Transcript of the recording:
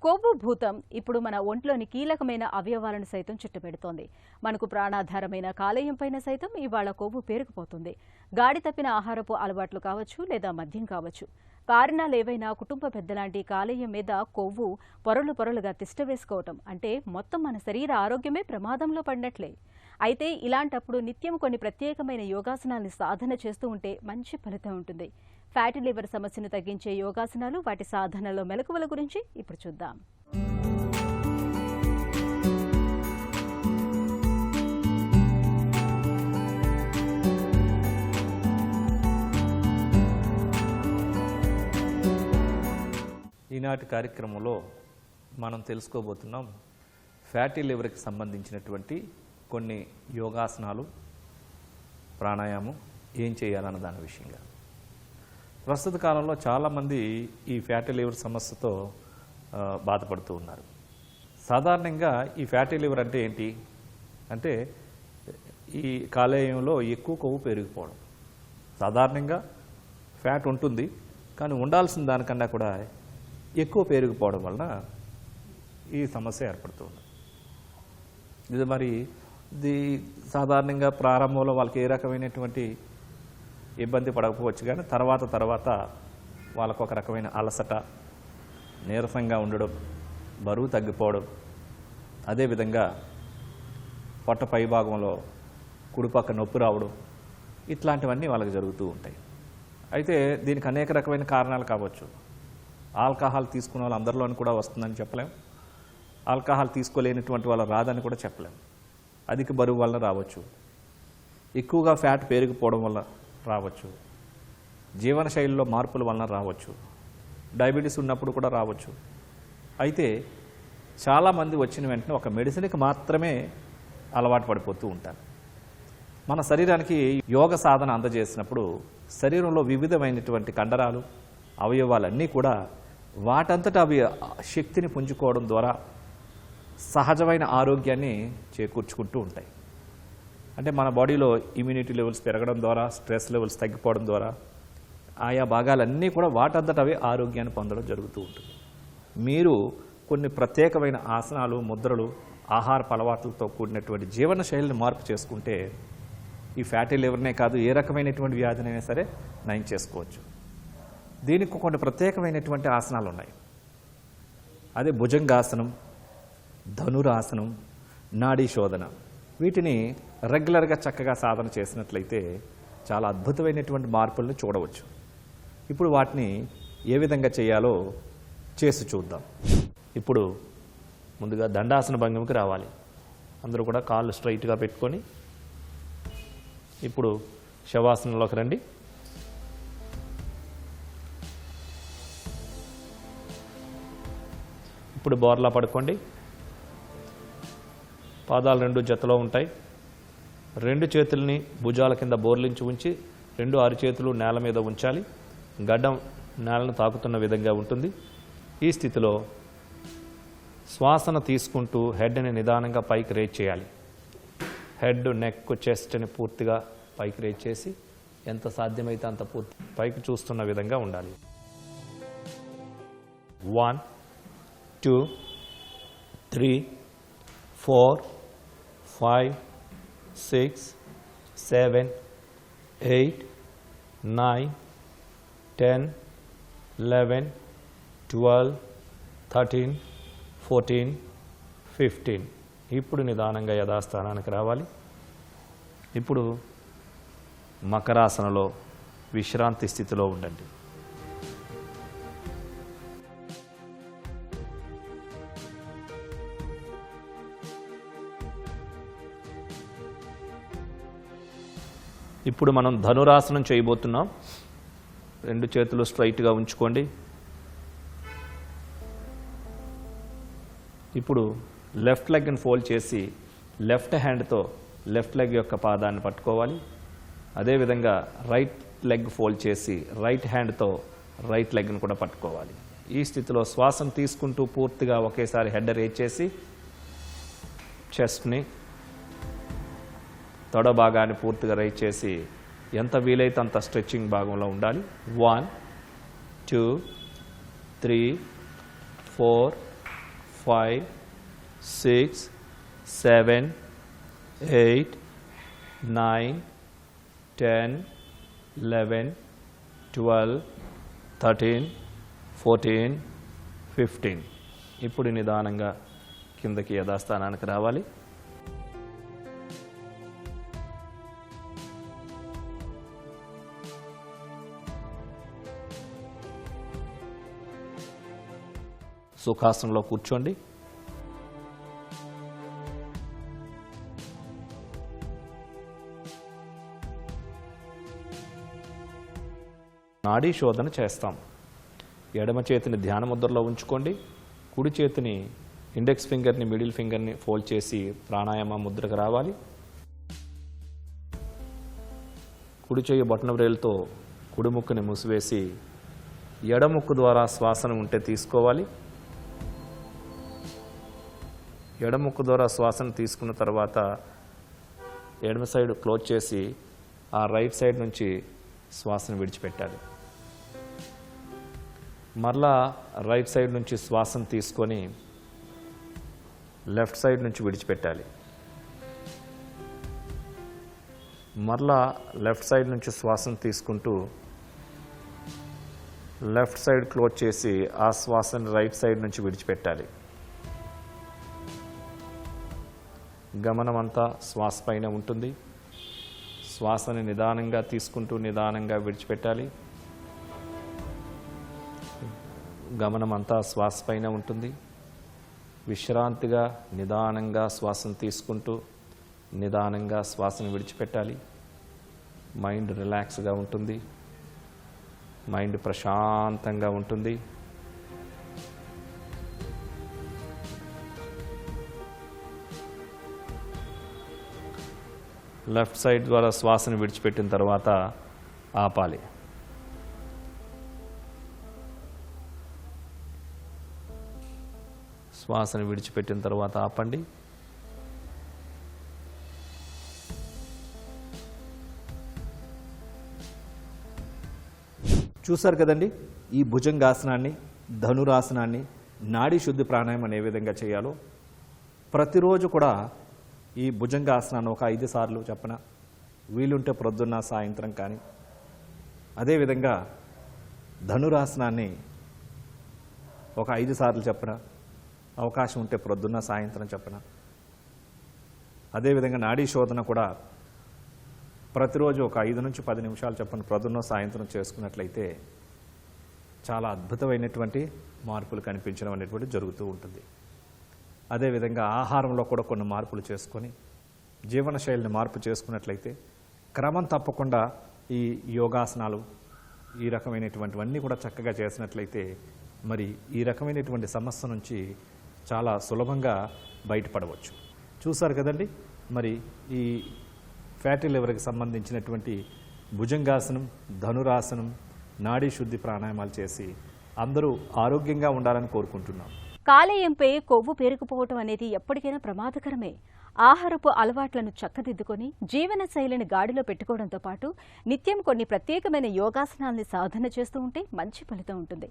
కొవ్వు భూతం ఇప్పుడు మన ఒంట్లోని కీలకమైన అవయవాలను సైతం చుట్టుపెడుతోంది. మనకు ప్రాణాధారమైన కాలేయం పైన సైతం ఇవాళ కొవ్వు పేరుకుపోతుంది. గాడి తప్పిన ఆహారపు అలవాట్లు కావచ్చు, లేదా మద్యం కావచ్చు. కారణాలేవైనా కుటుంబ పెద్దలాంటి కాలేయం మీద కొవ్వు పొరలు పొరలుగా తిష్టవేసుకోవటం అంటే మొత్తం మన శరీర ఆరోగ్యమే ప్రమాదంలో పడినట్లే. అయితే ఇలాంటప్పుడు నిత్యం కొన్ని ప్రత్యేకమైన యోగాసనాలను సాధన చేస్తూ ఉంటే మంచి ఫలితం ఉంటుంది. ఫ్యాటీ లివర్ సమస్యను తగ్గించే యోగాసనాలు, వాటి సాధనలో మెలకువల గురించి ఇప్పుడు చూద్దాం. ఈనాటి కార్యక్రమంలో మనం తెలుసుకోబోతున్నాం ఫ్యాటీ లివర్కి సంబంధించినటువంటి కొన్ని యోగాసనాలు, ప్రాణాయామం ఏం చేయాలన్న దాని విషయంగా. ప్రస్తుత కాలంలో చాలామంది ఈ ఫ్యాటీ లివర్ సమస్యతో బాధపడుతూ ఉన్నారు. సాధారణంగా ఈ ఫ్యాటీ లివర్ అంటే ఏంటి అంటే ఈ కాలేయంలో ఎక్కువ కొవ్వు పెరిగిపోవడం. సాధారణంగా ఫ్యాట్ ఉంటుంది, కానీ ఉండాల్సిన దానికన్నా కూడా ఎక్కువ పెరిగిపోవడం వలన ఈ సమస్య ఏర్పడుతుంది. ఇది సాధారణంగా ప్రారంభంలో వాళ్ళకి ఏ రకమైనటువంటి ఇబ్బంది పడకపోవచ్చు, కానీ తర్వాత వాళ్ళకు ఒక రకమైన అలసట, నీరసంగా ఉండడం, బరువు తగ్గిపోవడం, అదేవిధంగా పొట్ట పై భాగంలో కుడిపక్క నొప్పి రావడం, ఇట్లాంటివన్నీ వాళ్ళకి జరుగుతూ ఉంటాయి. అయితే దీనికి అనేక రకమైన కారణాలు కావచ్చు. ఆల్కహాల్ తీసుకున్న వాళ్ళు అందరిలోని కూడా వస్తుందని చెప్పలేం. ఆల్కహాల్ తీసుకోలేనటువంటి వాళ్ళు రాదని కూడా చెప్పలేం. అధిక బరువు వల్ల రావచ్చు, ఎక్కువగా ఫ్యాట్ పెరిగిపోవడం వల్ల రావచ్చు, జీవనశైలిలో మార్పుల వలన రావచ్చు, డయాబెటీస్ ఉన్నప్పుడు కూడా రావచ్చు. అయితే చాలామంది వచ్చిన వెంటనే ఒక మెడిసిన్కి మాత్రమే అలవాటు పడిపోతూ ఉంటారు. మన శరీరానికి యోగ సాధన అందజేసినప్పుడు శరీరంలో వివిధమైనటువంటి కండరాలు, అవయవాలన్నీ కూడా వాటంతటా అవి శక్తిని పుంజుకోవడం ద్వారా సహజమైన ఆరోగ్యాన్ని చేకూర్చుకుంటూ ఉంటాయి. అంటే మన బాడీలో ఇమ్యూనిటీ లెవెల్స్ పెరగడం ద్వారా, స్ట్రెస్ లెవెల్స్ తగ్గిపోవడం ద్వారా ఆయా భాగాలన్నీ కూడా వాటంతట అవి ఆరోగ్యాన్ని పొందడం జరుగుతూ ఉంటుంది. మీరు కొన్ని ప్రత్యేకమైన ఆసనాలు, ముద్రలు, ఆహారపు అలవాట్లతో కూడినటువంటి జీవన శైలిని మార్పు చేసుకుంటే ఈ ఫ్యాటీ లివర్నే కాదు, ఏ రకమైనటువంటి వ్యాధినైనా సరే నయం చేసుకోవచ్చు. దీనికి కొన్ని ప్రత్యేకమైనటువంటి ఆసనాలు ఉన్నాయి. అదే భుజంగాసనం, ధనురాసనం, నాడీ శోధన. వీటిని రెగ్యులర్గా చక్కగా సాధన చేసినట్లయితే చాలా అద్భుతమైనటువంటి మార్పులను చూడవచ్చు. ఇప్పుడు వాటిని ఏ విధంగా చేయాలో చేసి చూద్దాం. ఇప్పుడు ముందుగా దండాసన భంగిమకి రావాలి. అందరూ కూడా కాళ్ళు స్ట్రైట్గా పెట్టుకొని ఇప్పుడు శవాసనంలోకి రండి. ఇప్పుడు బోర్లా పడుకోండి. పాదాలు రెండు జతలో ఉంటాయి. రెండు చేతుల్ని భుజాల కింద బోర్లించి ఉంచి 2 అరిచేతులు నేల మీద ఉంచాలి. గడ్డం నేలను తాకుతున్న విధంగా ఉంటుంది. ఈ స్థితిలో శ్వాసను తీసుకుంటూ హెడ్ని నిదానంగా పైకి రేజ్ చేయాలి. హెడ్, నెక్, చెస్ట్ని పూర్తిగా పైకి రేజ్ చేసి ఎంత సాధ్యమైతే అంత పూర్తి పైకి చూస్తున్న విధంగా ఉండాలి. 1 2 3 4 5 6 7 8 9 10 11 12 13 14 15. ఇప్పుడు నిదానంగా యథాస్థానానికి రావాలి. ఇప్పుడు మకరాసనలో విశ్రాంతి స్థితిలో ఉండండి. ఇప్పుడు మనం ధనురాసనం చేయబోతున్నాం. 2 చేతులు స్ట్రైట్గా ఉంచుకోండి. ఇప్పుడు లెఫ్ట్ లెగ్ని ఫోల్డ్ చేసి లెఫ్ట్ హ్యాండ్తో లెఫ్ట్ లెగ్ యొక్క పాదాన్ని పట్టుకోవాలి. అదేవిధంగా రైట్ లెగ్ ఫోల్డ్ చేసి రైట్ హ్యాండ్తో రైట్ లెగ్ని కూడా పట్టుకోవాలి. ఈ స్థితిలో శ్వాసను తీసుకుంటూ పూర్తిగా ఒకేసారి హెడ్ రేజ్ చేసి చెస్ట్ని, తొడ భాగాన్ని పూర్తిగా రైజ్ చేసి ఎంత వీలైతే అంత స్ట్రెచ్చింగ్ భాగంలో ఉండాలి. 1 2 3 4 5, 6, 7, 8, 9, 10, 11, 12, 13, 14, 15. ఇప్పుడు నిదానంగా కిందకి యథాస్థానానికి రావాలి. సుఖాసనంలో కూర్చోండి. నాడీ శోధన చేస్తాం. ఎడమ చేతిని ధ్యాన ముద్రలో ఉంచుకోండి. కుడి చేతిని ఇండెక్స్ ఫింగర్ని మిడిల్ ఫింగర్ని ఫోల్డ్ చేసి ప్రాణాయామ ముద్రకు రావాలి. కుడి చేయి బొటన వ్రేలుతో కుడి ముక్కుని మూసివేసి ఎడముక్కు ద్వారా శ్వాసను ఉంటే తీసుకోవాలి. ఎడముక్కు ద్వారా శ్వాసను తీసుకున్న తర్వాత ఎడమ సైడ్ క్లోజ్ చేసి ఆ రైట్ సైడ్ నుంచి శ్వాసను విడిచిపెట్టాలి. మరలా రైట్ సైడ్ నుంచి శ్వాసను తీసుకొని లెఫ్ట్ సైడ్ నుంచి విడిచిపెట్టాలి. మరలా లెఫ్ట్ సైడ్ నుంచి శ్వాసను తీసుకుంటూ లెఫ్ట్ సైడ్ క్లోజ్ చేసి ఆ శ్వాసను రైట్ సైడ్ నుంచి విడిచిపెట్టాలి. గమనం అంతా శ్వాస పైన ఉంటుంది. శ్వాసని నిదానంగా తీసుకుంటూ నిదానంగా విడిచిపెట్టాలి. గమనం అంతా శ్వాస పైన ఉంటుంది. విశ్రాంతిగా నిదానంగా శ్వాసను తీసుకుంటూ నిదానంగా శ్వాసను విడిచిపెట్టాలి. మైండ్ రిలాక్స్గా ఉంటుంది. మైండ్ ప్రశాంతంగా ఉంటుంది. లెఫ్ట్ సైడ్ ద్వారా శ్వాసను విడిచిపెట్టిన తర్వాత ఆపాలి. శ్వాసను విడిచిపెట్టిన తర్వాత ఆపండి. చూశారు కదండి, ఈ భుజంగాసనాన్ని, ధనురాసనాన్ని, నాడీ శుద్ధి ప్రాణాయామం ఏ విధంగా చేయాలో. ప్రతిరోజు కూడా ఈ భుజంగాసనాన్ని ఒక 5 సార్లు చెప్పన, వీలుంటే ప్రొద్దున్న సాయంత్రం కానీ, అదేవిధంగా ధనురాసనాన్ని ఒక 5 సార్లు చెప్పన, అవకాశం ఉంటే ప్రొద్దున్న సాయంత్రం చెప్పన. అదేవిధంగా నాడీ శోధన కూడా ప్రతిరోజు ఒక 5 నుంచి 10 నిమిషాలు చెప్పన ప్రొద్దున్న సాయంత్రం చేసుకున్నట్లయితే చాలా అద్భుతమైనటువంటి మార్పులు కనిపించడం అనేటువంటి జరుగుతూ ఉంటుంది. అదేవిధంగా ఆహారంలో కూడా కొన్ని మార్పులు చేసుకొని జీవనశైలిని మార్పు చేసుకున్నట్లయితే క్రమం తప్పకుండా ఈ యోగాసనాలు ఈ రకమైనటువంటివన్నీ కూడా చక్కగా చేసినట్లయితే మరి ఈ రకమైనటువంటి సమస్య నుంచి చాలా సులభంగా బయటపడవచ్చు. చూసారు కదండి, మరి ఈ ఫ్యాటీ లివర్కి సంబంధించినటువంటి భుజంగాసనం, ధనురాసనం, నాడీ శుద్ధి ప్రాణాయామాలు చేసి అందరూ ఆరోగ్యంగా ఉండాలని కోరుకుంటున్నాం. కాలేయంపై కొవ్వు పేరుకుపోవటం అనేది ఎప్పటికైనా ప్రమాదకరమే. ఆహారపు అలవాట్లను చక్కదిద్దుకొని జీవనశైలిని గాడిలో పెట్టుకోవడంతో పాటు నిత్యం కొన్ని ప్రత్యేకమైన యోగాసనాల్ని సాధన చేస్తూ ఉంటే మంచి ఫలితం ఉంటుంది.